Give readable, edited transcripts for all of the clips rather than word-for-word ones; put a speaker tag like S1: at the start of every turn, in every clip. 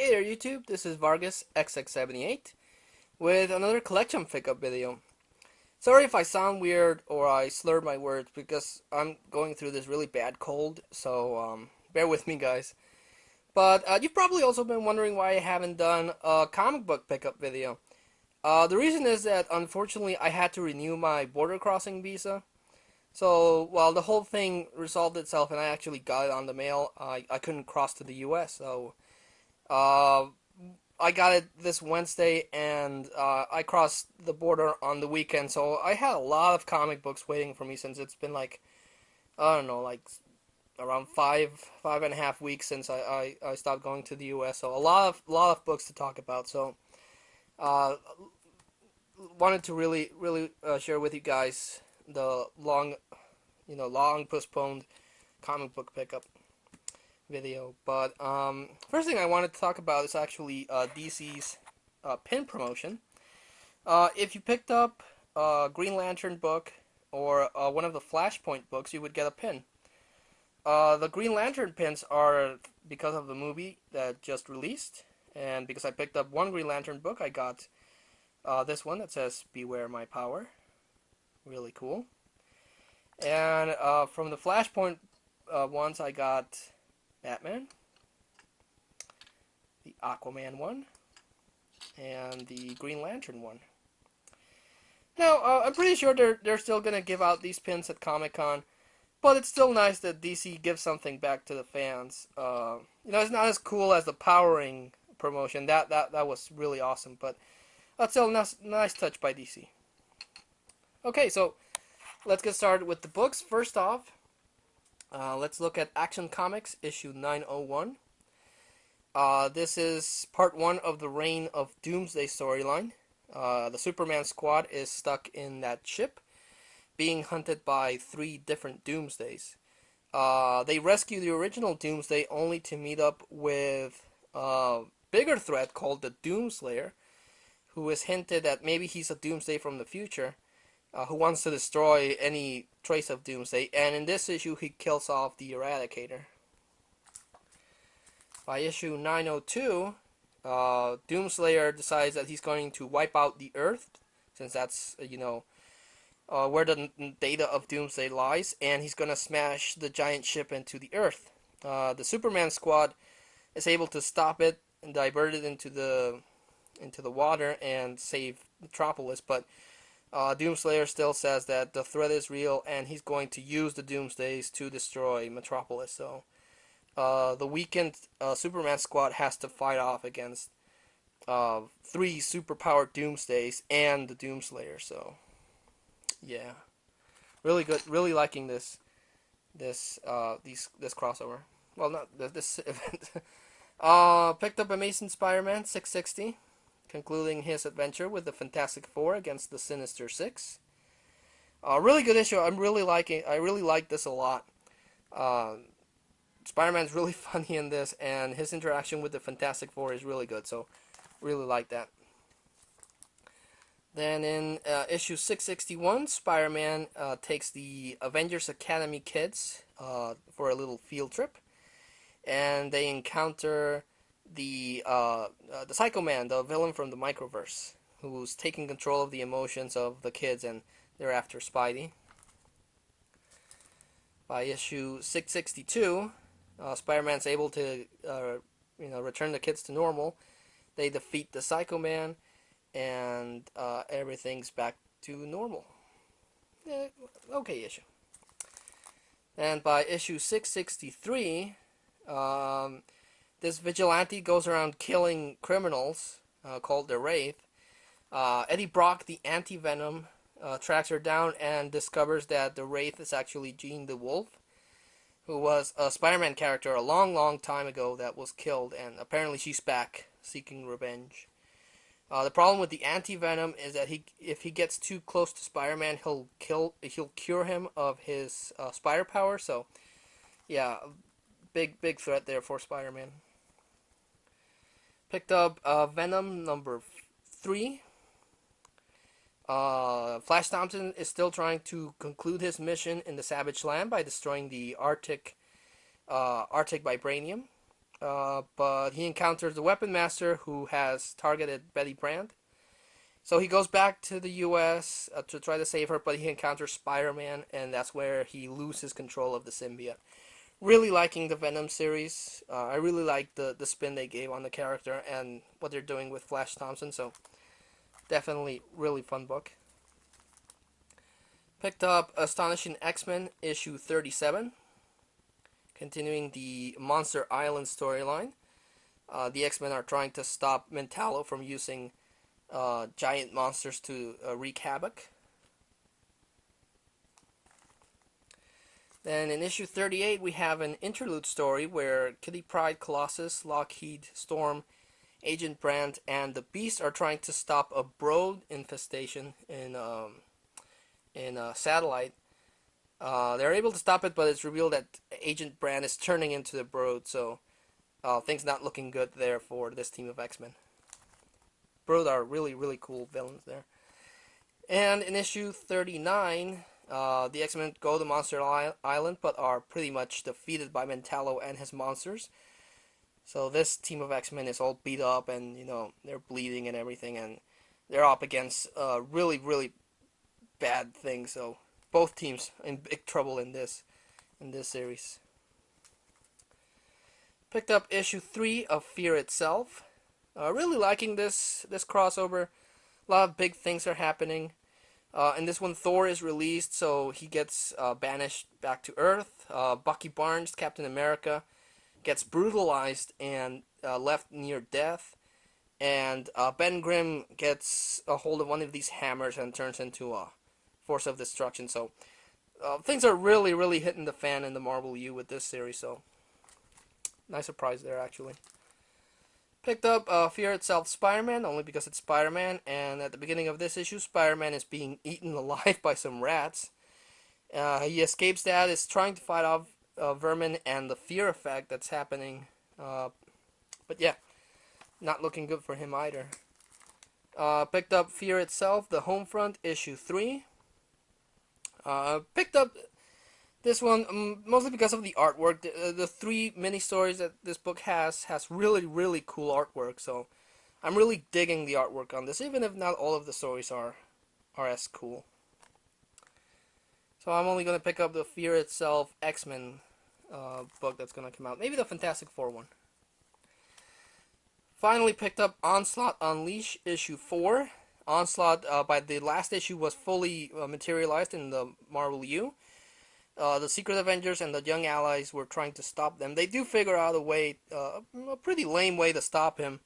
S1: Hey there YouTube, this is Vargas XX78 with another collection pickup video. Sorry if I sound weird or I slur my words because I'm going through this really bad cold, so bear with me guys. But you've probably also been wondering why I haven't done a comic book pickup video. The reason is that unfortunately I had to renew my border crossing visa. So while the whole thing resolved itself and I actually got it on the mail, I couldn't cross to the US, so uh, I got it this Wednesday, and I crossed the border on the weekend. So I had a lot of comic books waiting for me since it's been like I don't know, like around five and a half weeks since I stopped going to the U.S. So a lot of books to talk about. So uh, wanted to really share with you guys the long postponed comic book pickup video. But first thing I wanted to talk about is actually DC's pin promotion. If you picked up a Green Lantern book or one of the Flashpoint books, you would get a pin. The Green Lantern pins are because of the movie that just released, and because I picked up one Green Lantern book, I got this one that says "Beware My Power." Really cool. And from the Flashpoint ones, I got Batman, the Aquaman one, and the Green Lantern one. Now, I'm pretty sure they're still gonna give out these pins at Comic Con, but it's still nice that DC gives something back to the fans. It's not as cool as the Powering promotion. That was really awesome, but that's still a nice touch by DC. Okay, so let's get started with the books. First off, let's look at Action Comics issue 901. This is part one of the Reign of Doomsday storyline. The Superman squad is stuck in that ship, being hunted by three different Doomsdays. They rescue the original Doomsday only to meet up with a bigger threat called the Doomslayer, who is hinted that maybe he's a Doomsday from the future, who wants to destroy any trace of Doomsday, and in this issue he kills off the Eradicator. By issue 902, Doomslayer decides that he's going to wipe out the Earth, since that's, where the data of Doomsday lies, and he's going to smash the giant ship into the Earth. The Superman squad is able to stop it and divert it into the water and save Metropolis, but Doomslayer still says that the threat is real, and he's going to use the Doomsdays to destroy Metropolis. So the weakened Superman squad has to fight off against three superpowered Doomsdays and the Doomslayer. So yeah, really good. Really liking this crossover. Well, not this event. Picked up Amazing Spider-Man 660, concluding his adventure with the Fantastic Four against the Sinister Six. Really good issue. I really like this a lot. Spider-Man's really funny in this, and his interaction with the Fantastic Four is really good, so really like that. Then in issue 661, Spider-Man takes the Avengers Academy kids for a little field trip, and they encounter the Psycho Man, the villain from the Microverse, who's taking control of the emotions of the kids, and they're after Spidey. By issue 662, Spider-Man's able to, return the kids to normal. They defeat the Psycho Man, and everything's back to normal. Okay issue. And by issue 663, this vigilante goes around killing criminals, called the Wraith. Eddie Brock, the Anti-Venom, tracks her down and discovers that the Wraith is actually Jean the Wolf, who was a Spider-Man character a long time ago that was killed, and apparently she's back seeking revenge. The problem with the Anti-Venom is that if he gets too close to Spider-Man, he'll cure him of his spider power. So, yeah, big threat there for Spider-Man. Picked up Venom number 3. Flash Thompson is still trying to conclude his mission in the Savage Land by destroying the Arctic vibranium. but he encounters the Weapon Master who has targeted Betty Brant. So he goes back to the U.S. To try to save her, but he encounters Spider-Man, and that's where he loses control of the symbiote. Really liking the Venom series. I really like the spin they gave on the character and what they're doing with Flash Thompson. So definitely really fun book. Picked up Astonishing X-Men issue 37, continuing the Monster Island storyline. The X-Men are trying to stop Mentallo from using giant monsters to wreak havoc. Then in issue 38, we have an interlude story where Kitty Pryde, Colossus, Lockheed, Storm, Agent Brandt, and the Beast are trying to stop a brood infestation in a satellite. They're able to stop it, but it's revealed that Agent Brandt is turning into the brood, so things not looking good there for this team of X-Men. Brood are really, really cool villains there. And in issue 39, the X-Men go to Monster Island, but are pretty much defeated by Mentallo and his monsters. So this team of X-Men is all beat up, and they're bleeding and everything, and they're up against really, really bad things. So both teams in big trouble in this series. Picked up issue 3 of Fear Itself. Really liking this crossover. A lot of big things are happening. In this one, Thor is released, so he gets banished back to Earth. Bucky Barnes, Captain America, gets brutalized and left near death. And Ben Grimm gets a hold of one of these hammers and turns into a force of destruction. So things are really, really hitting the fan in the Marvel U with this series. So nice surprise there, actually. Picked up Fear Itself Spider-Man, only because it's Spider-Man, and at the beginning of this issue, Spider-Man is being eaten alive by some rats. He escapes that, is trying to fight off vermin and the fear effect that's happening. But yeah, not looking good for him either. Picked up Fear Itself, The Homefront, issue 3. Picked up this one mostly because of the artwork. The 3 mini stories that this book has really, really cool artwork. So I'm really digging the artwork on this, even if not all of the stories are as cool. So I'm only going to pick up the Fear Itself X-Men book that's going to come out. Maybe the Fantastic Four one. Finally picked up Onslaught Unleashed issue 4. Onslaught by the last issue was fully materialized in the Marvel U. The Secret Avengers and the Young Allies were trying to stop them. They do figure out a way, a pretty lame way to stop him.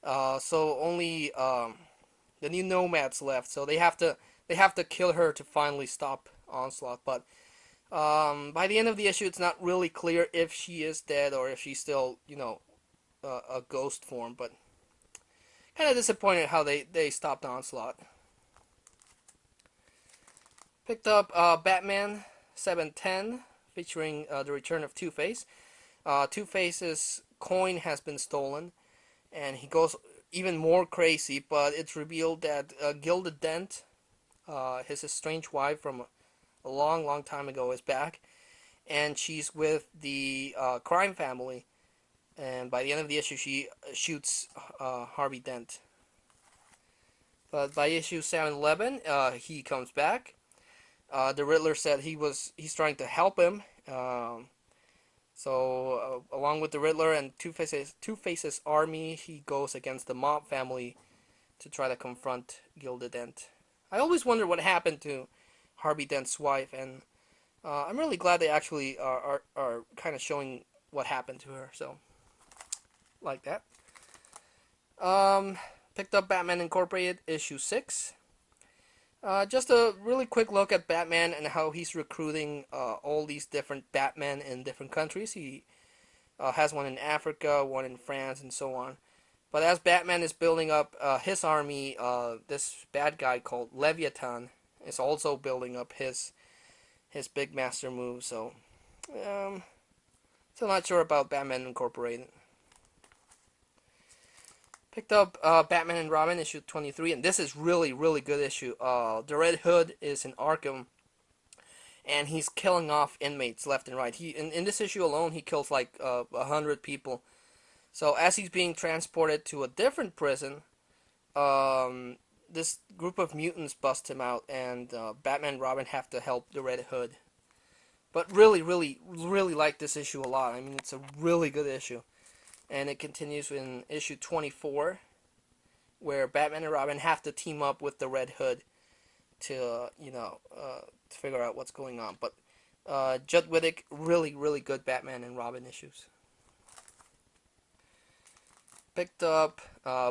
S1: So only the new Nomads left. So they have to kill her to finally stop Onslaught. But by the end of the issue, it's not really clear if she is dead or if she's still, a ghost form. But kind of disappointed how they stopped Onslaught. Picked up Batman 710, featuring the return of Two-Face. Two-Face's coin has been stolen, and he goes even more crazy, but it's revealed that Gilda Dent, his estranged wife from a long, long time ago, is back, and she's with the crime family, and by the end of the issue, she shoots Harvey Dent. But by issue 711, he comes back. The Riddler said he's trying to help him. So along with the Riddler and Two-Face's army, he goes against the Mob family to try to confront Gilda Dent. I always wonder what happened to Harvey Dent's wife, and I'm really glad they actually are kind of showing what happened to her. So, like that. Picked up Batman Incorporated issue 6. Just a really quick look at Batman and how he's recruiting all these different Batmen in different countries. He has one in Africa, one in France, and so on. But as Batman is building up his army, this bad guy called Leviathan is also building up his big master move. So, still not sure about Batman Incorporated. Picked up Batman and Robin issue 23, and this is really, really good issue. The Red Hood is in Arkham, and he's killing off inmates left and right. In this issue alone, he kills like 100 people. So as he's being transported to a different prison, um, this group of mutants bust him out, and Batman and Robin have to help the Red Hood. But really, really, really like this issue a lot. I mean, it's a really good issue. And it continues in issue 24, where Batman and Robin have to team up with the Red Hood to, to figure out what's going on. But Judd Wittick, really, really good Batman and Robin issues. Picked up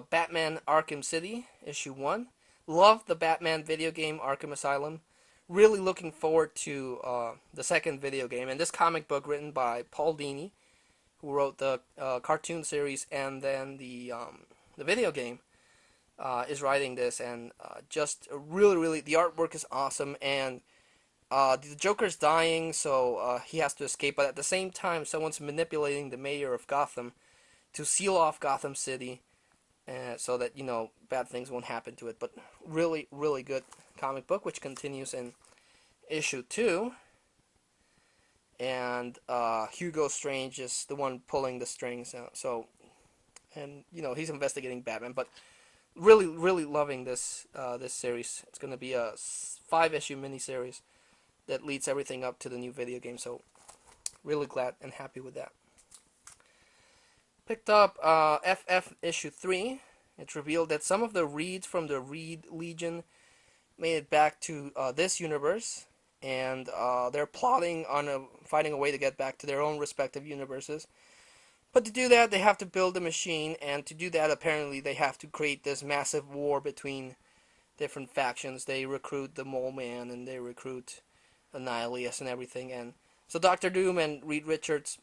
S1: Batman Arkham City, issue 1. Love the Batman video game Arkham Asylum. Really looking forward to the second video game. And this comic book written by Paul Dini, who wrote the cartoon series and then the video game, is writing this. And just really, really, the artwork is awesome. And the Joker's dying, so he has to escape. But at the same time, someone's manipulating the mayor of Gotham to seal off Gotham City, so that bad things won't happen to it. But really, really good comic book, which continues in issue 2. And Hugo Strange is the one pulling the strings. And he's investigating Batman. But really, really loving this series. It's going to be a 5-issue miniseries that leads everything up to the new video game. So really glad and happy with that. Picked up FF issue 3. It's revealed that some of the Reeds from the Reed Legion made it back to this universe, and they're plotting on finding a way to get back to their own respective universes. But to do that, they have to build a machine, and to do that, apparently, they have to create this massive war between different factions. They recruit the Mole Man, and they recruit Annihilus and everything. And so Doctor Doom and Reed Richards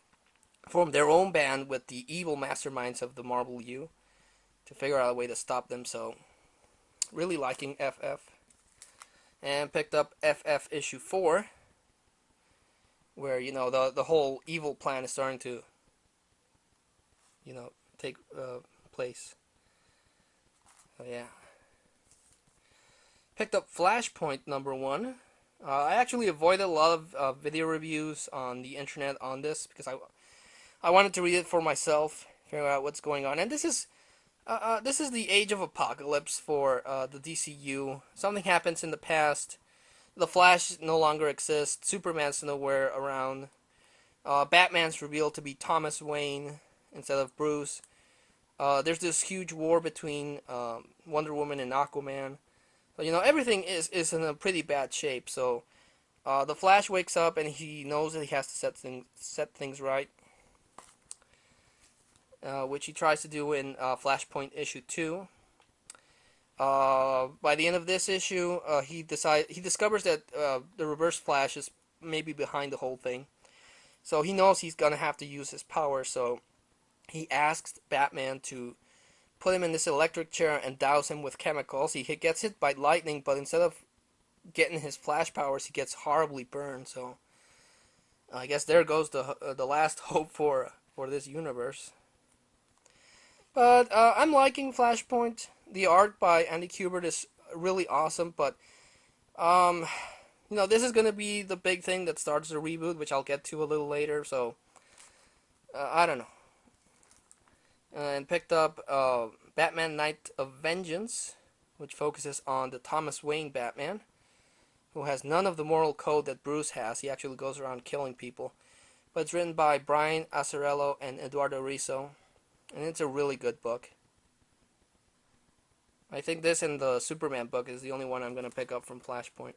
S1: formed their own band with the evil masterminds of the Marvel U to figure out a way to stop them. So really liking FF. And picked up FF issue 4, where the whole evil plan is starting to take place. So yeah. Picked up Flashpoint number 1. I actually avoided a lot of video reviews on the internet on this because I wanted to read it for myself, figure out what's going on. And this is the age of apocalypse for the DCU. Something happens in the past. The Flash no longer exists. Superman's nowhere around. Batman's revealed to be Thomas Wayne instead of Bruce. There's this huge war between Wonder Woman and Aquaman. So, everything is in a pretty bad shape. So the Flash wakes up and he knows that he has to set things right. Which he tries to do in Flashpoint issue 2. By the end of this issue, he discovers that the Reverse Flash is maybe behind the whole thing. So he knows he's gonna have to use his power. So he asks Batman to put him in this electric chair and douse him with chemicals. He gets hit by lightning, but instead of getting his Flash powers, he gets horribly burned. So I guess there goes the last hope for this universe. But I'm liking Flashpoint. The art by Andy Kubert is really awesome, but this is going to be the big thing that starts the reboot, which I'll get to a little later, so I don't know. And picked up Batman Knight of Vengeance, which focuses on the Thomas Wayne Batman, who has none of the moral code that Bruce has. He actually goes around killing people. But it's written by Brian Azzarello and Eduardo Risso. And it's a really good book. I think this and the Superman book is the only one I'm going to pick up from Flashpoint.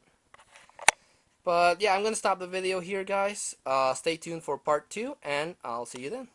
S1: But yeah, I'm going to stop the video here, guys. Stay tuned for part 2, and I'll see you then.